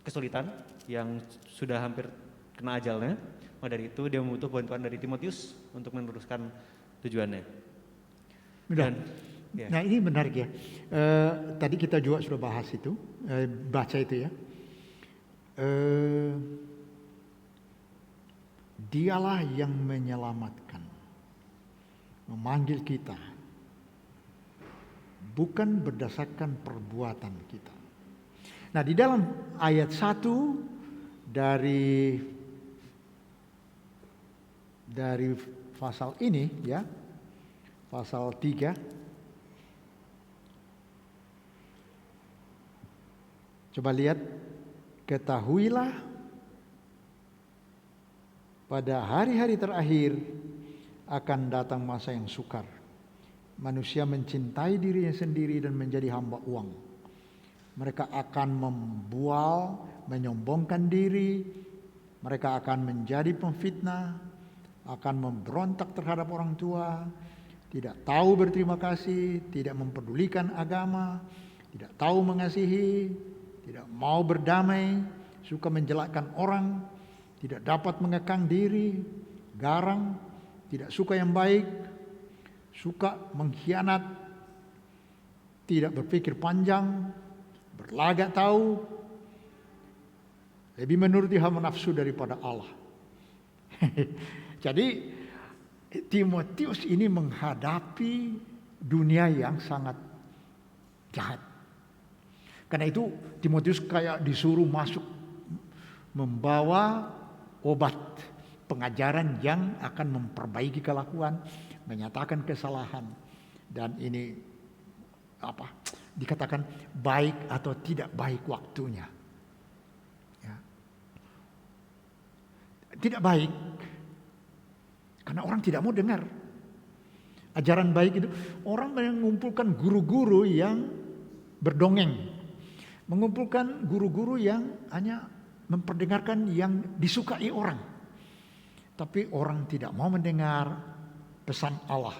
kesulitan, yang sudah hampir kena ajalnya. Maka dari itu dia membutuh bantuan dari Timotius untuk meneruskan tujuannya. Udah. Dan, ya. Nah ini menarik ya. Tadi kita juga sudah bahas itu, baca itu ya. Dialah yang menyelamatkan, memanggil kita, bukan berdasarkan perbuatan kita. Nah di dalam ayat 1 dari pasal ini ya, pasal 3, coba lihat, ketahuilah pada hari-hari terakhir akan datang masa yang sukar. Manusia mencintai dirinya sendiri dan menjadi hamba uang. Mereka akan membual, menyombongkan diri. Mereka akan menjadi pemfitnah, akan memberontak terhadap orang tua, tidak tahu berterima kasih, tidak mempedulikan agama, tidak tahu mengasihi, tidak mau berdamai, suka menjelekkan orang, tidak dapat mengekang diri, garang, tidak suka yang baik, suka mengkhianat, tidak berpikir panjang, berlagak tahu, lebih menuruti hawa nafsu daripada Allah. Jadi Timotius ini menghadapi dunia yang sangat jahat. Karena itu Timotius kayak disuruh masuk membawa obat pengajaran yang akan memperbaiki kelakuan, menyatakan kesalahan, dan ini dikatakan baik atau tidak baik waktunya. Ya. Tidak baik karena orang tidak mau dengar. Ajaran baik itu orang mengumpulkan guru-guru yang berdongeng, mengumpulkan guru-guru yang hanya memperdengarkan yang disukai orang. Tapi orang tidak mau mendengar pesan Allah,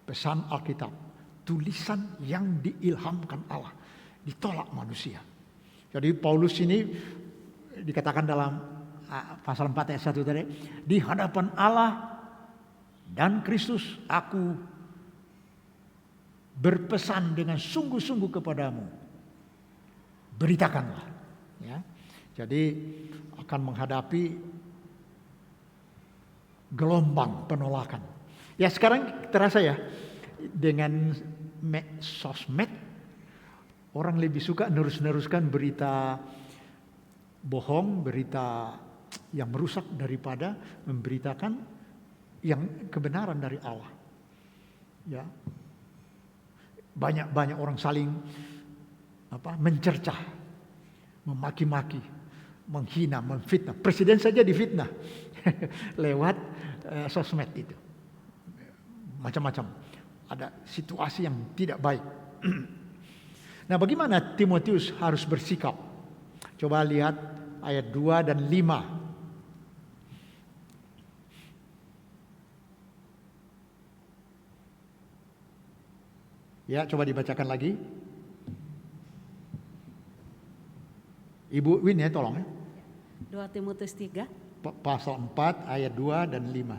pesan Alkitab, tulisan yang diilhamkan Allah, ditolak manusia. Jadi Paulus ini dikatakan dalam pasal 4 ayat 1 tadi, di hadapan Allah dan Kristus aku berpesan dengan sungguh-sungguh kepadamu, beritakanlah. Ya. Jadi akan menghadapi gelombang penolakan. Ya sekarang terasa ya, dengan sosmed orang lebih suka neruskan berita bohong, berita yang merusak daripada memberitakan yang kebenaran dari Allah. Ya. Banyak orang saling mencercah, memaki-maki, menghina, memfitnah. Presiden saja difitnah lewat sosmed itu. Macam-macam. Ada situasi yang tidak baik. Nah, bagaimana Timotius harus bersikap? Coba lihat ayat 2 dan 5. Ya, coba dibacakan lagi. Ibu Win ya, tolong ya. 2 Timotius 3. Pasal 4 ayat 2 dan 5.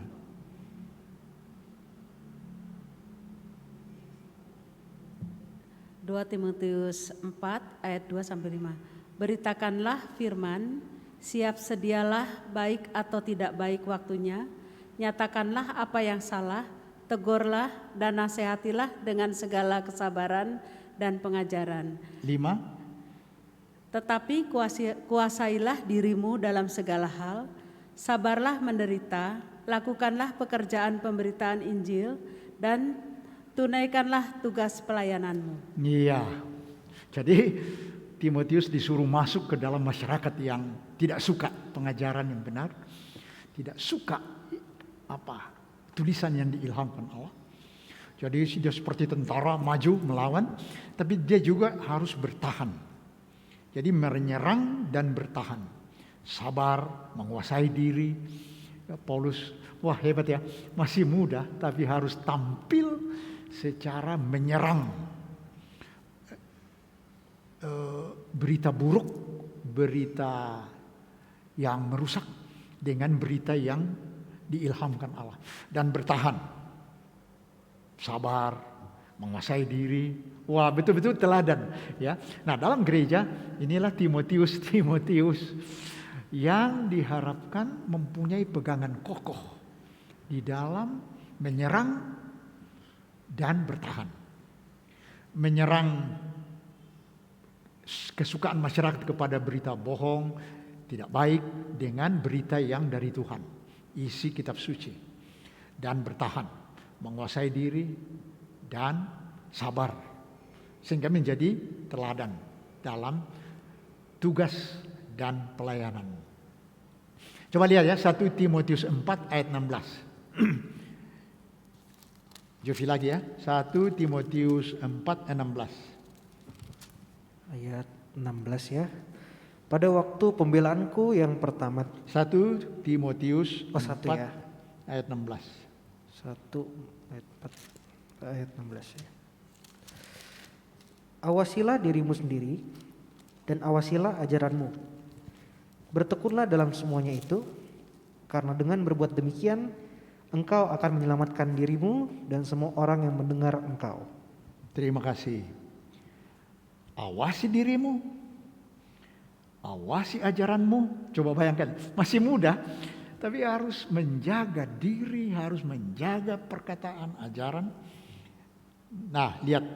Timotius 4 ayat 2 sampai 5. Beritakanlah firman, siap sedialah baik atau tidak baik waktunya, nyatakanlah apa yang salah, tegurlah dan nasihatilah dengan segala kesabaran dan pengajaran. 5. Tetapi kuasailah dirimu dalam segala hal, sabarlah menderita, lakukanlah pekerjaan pemberitaan Injil, dan tunaikanlah tugas pelayananmu. Iya. Jadi Timotius disuruh masuk ke dalam masyarakat yang tidak suka pengajaran yang benar, tidak suka tulisan yang diilhamkan Allah. Jadi dia seperti tentara maju melawan, tapi dia juga harus bertahan. Jadi menyerang dan bertahan, sabar, menguasai diri. Paulus, wah hebat ya, masih muda tapi harus tampil secara menyerang berita buruk, berita yang merusak dengan berita yang diilhamkan Allah, dan bertahan, sabar, menguasai diri. Wah, betul-betul teladan ya. Nah, dalam gereja inilah Timotius yang diharapkan mempunyai pegangan kokoh di dalam menyerang dan bertahan. Menyerang kesukaan masyarakat kepada berita bohong, tidak baik, dengan berita yang dari Tuhan, isi kitab suci, dan bertahan, menguasai diri dan sabar, sehingga menjadi teladan dalam tugas dan pelayanan. Coba lihat ya, 1 Timotius 4 ayat 16. Jovi lagi ya, 1 Timotius 4 ayat 16. Ayat 16 ya. Pada waktu pembelaanku yang pertama. 1 Timotius 1 4 ya. ayat 16. 1 ayat 4 ayat 16 ya. Awasilah dirimu sendiri dan awasilah ajaranmu. Bertekunlah dalam semuanya itu, karena dengan berbuat demikian engkau akan menyelamatkan dirimu dan semua orang yang mendengar engkau. Terima kasih. Awasi dirimu, awasi ajaranmu. Coba bayangkan, masih muda, tapi harus menjaga diri, harus menjaga perkataan, ajaran. Nah, lihat,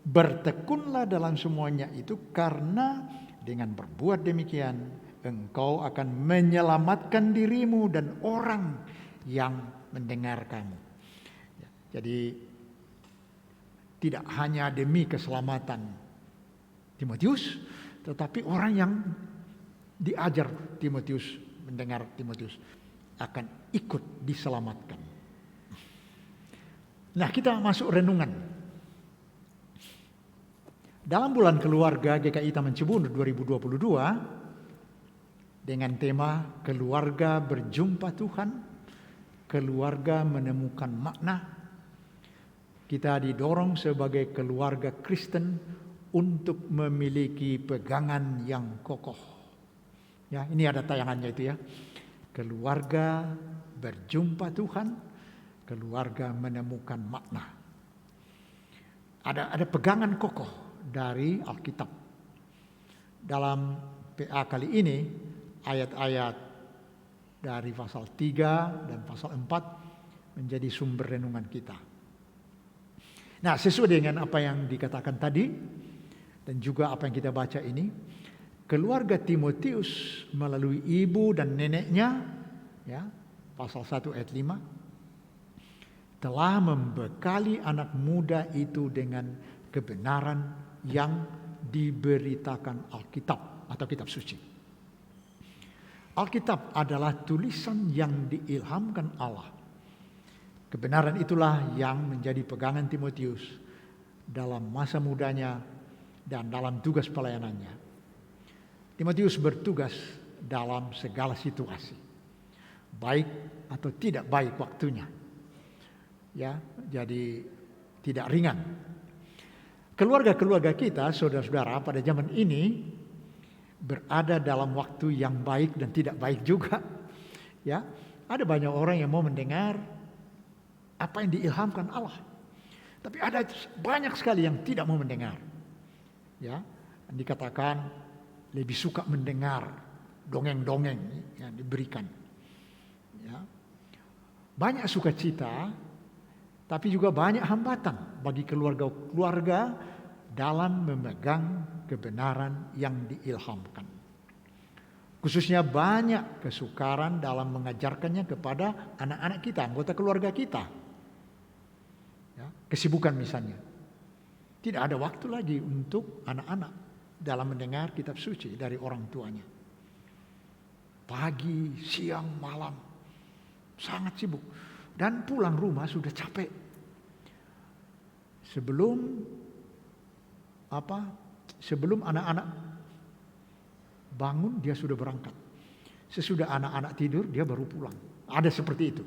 bertekunlah dalam semuanya itu, karena dengan berbuat demikian engkau akan menyelamatkan dirimu dan orang yang mendengar kamu. Jadi tidak hanya demi keselamatan Timotius, tetapi orang yang diajar Timotius, mendengar Timotius, akan ikut diselamatkan. Nah, kita masuk renungan. Dalam bulan keluarga GKI Taman Cibunur 2022, dengan tema keluarga berjumpa Tuhan, keluarga menemukan makna, kita didorong sebagai keluarga Kristen untuk memiliki pegangan yang kokoh. Ya, ini ada tayangannya itu ya. Keluarga berjumpa Tuhan, keluarga menemukan makna. Ada pegangan kokoh dari Alkitab. Dalam PA kali ini, ayat-ayat dari pasal 3 dan pasal 4 menjadi sumber renungan kita. Nah, sesuai dengan apa yang dikatakan tadi dan juga apa yang kita baca ini, keluarga Timotius melalui ibu dan neneknya, ya, pasal 1 ayat 5, telah membekali anak muda itu dengan kebenaran yang diberitakan Alkitab atau kitab suci. Alkitab adalah tulisan yang diilhamkan Allah. Kebenaran itulah yang menjadi pegangan Timotius dalam masa mudanya dan dalam tugas pelayanannya. Timotius bertugas dalam segala situasi, baik atau tidak baik waktunya. Ya, jadi tidak ringan. Keluarga-keluarga kita, saudara-saudara, pada zaman ini berada dalam waktu yang baik dan tidak baik juga. Ya, ada banyak orang yang mau mendengar apa yang diilhamkan Allah, tapi ada banyak sekali yang tidak mau mendengar. Ya, dikatakan lebih suka mendengar dongeng-dongeng yang diberikan. Ya, banyak sukacita, tapi juga banyak hambatan bagi keluarga-keluarga dalam memegang kebenaran yang diilhamkan. Khususnya banyak kesukaran dalam mengajarkannya kepada anak-anak kita, anggota keluarga kita. Ya, kesibukan misalnya. Tidak ada waktu lagi untuk anak-anak dalam mendengar kitab suci dari orang tuanya. Pagi, siang, malam, sangat sibuk. Dan pulang rumah sudah capek. Sebelum anak-anak bangun, dia sudah berangkat. Sesudah anak-anak tidur, dia baru pulang. Ada seperti itu.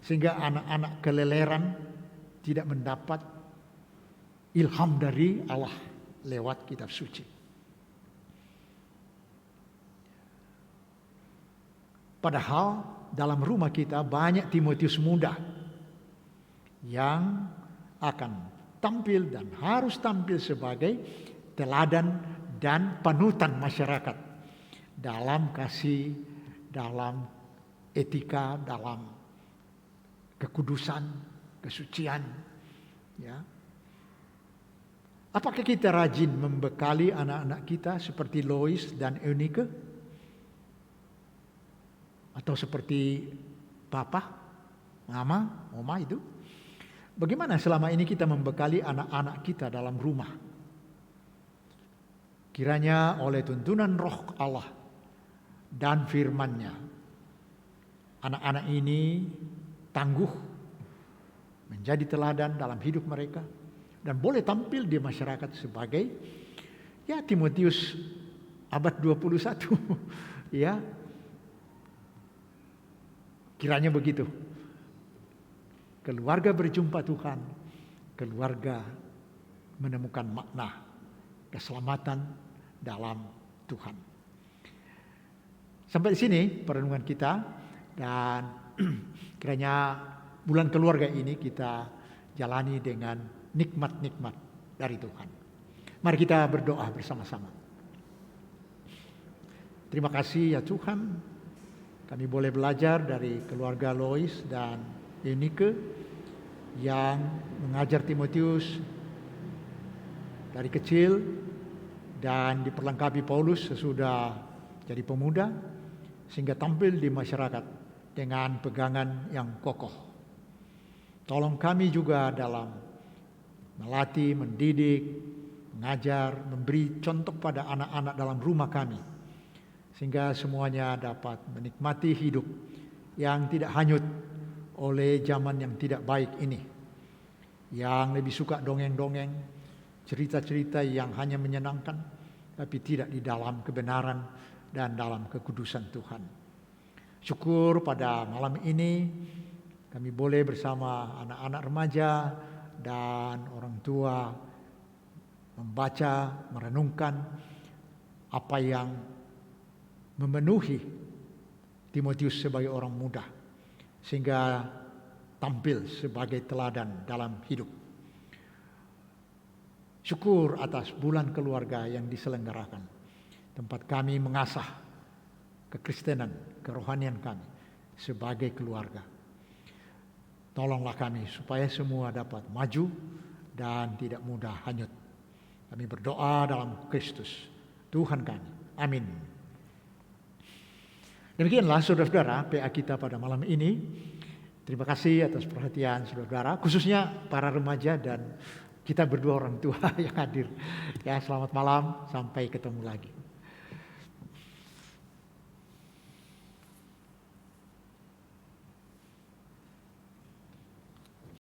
Sehingga anak-anak keleleran, tidak mendapat ilham dari Allah lewat kitab suci. Padahal dalam rumah kita banyak Timotius muda yang akan tampil dan harus tampil sebagai teladan dan panutan masyarakat dalam kasih, dalam etika, dalam kekudusan, kesucian. Ya. Apakah kita rajin membekali anak-anak kita seperti Lois dan Eunike? Atau seperti papa, mama, oma itu? Bagaimana selama ini kita membekali anak-anak kita dalam rumah? Kiranya oleh tuntunan Roh Allah dan firman-Nya, anak-anak ini tangguh, menjadi teladan dalam hidup mereka, dan boleh tampil di masyarakat sebagai ya Timotius abad 21. Ya, kiranya begitu. Keluarga berjumpa Tuhan, keluarga menemukan makna keselamatan dalam Tuhan. Sampai di sini perenungan kita, dan kiranya bulan keluarga ini kita jalani dengan nikmat-nikmat dari Tuhan. Mari kita berdoa bersama-sama. Terima kasih ya Tuhan, kami boleh belajar dari keluarga Lois dan Eunike yang mengajar Timotius dari kecil dan diperlengkapi Paulus sesudah jadi pemuda sehingga tampil di masyarakat dengan pegangan yang kokoh. Tolong kami juga dalam melatih, mendidik, mengajar, memberi contoh pada anak-anak dalam rumah kami, sehingga semuanya dapat menikmati hidup yang tidak hanyut oleh zaman yang tidak baik ini, yang lebih suka dongeng-dongeng, cerita-cerita yang hanya menyenangkan, tapi tidak di dalam kebenaran dan dalam kekudusan Tuhan. Syukur pada malam ini kami boleh bersama anak-anak remaja dan orang tua membaca, merenungkan apa yang memenuhi Timotius sebagai orang muda, sehingga tampil sebagai teladan dalam hidup. Syukur atas bulan keluarga yang diselenggarakan, tempat kami mengasah kekristenan, kerohanian kami sebagai keluarga. Tolonglah kami supaya semua dapat maju dan tidak mudah hanyut. Kami berdoa dalam Kristus, Tuhan kami. Amin. Demikianlah saudara-saudara PA kita pada malam ini. Terima kasih atas perhatian saudara-saudara, khususnya para remaja dan kita berdua orang tua yang hadir. Ya, selamat malam, sampai ketemu lagi.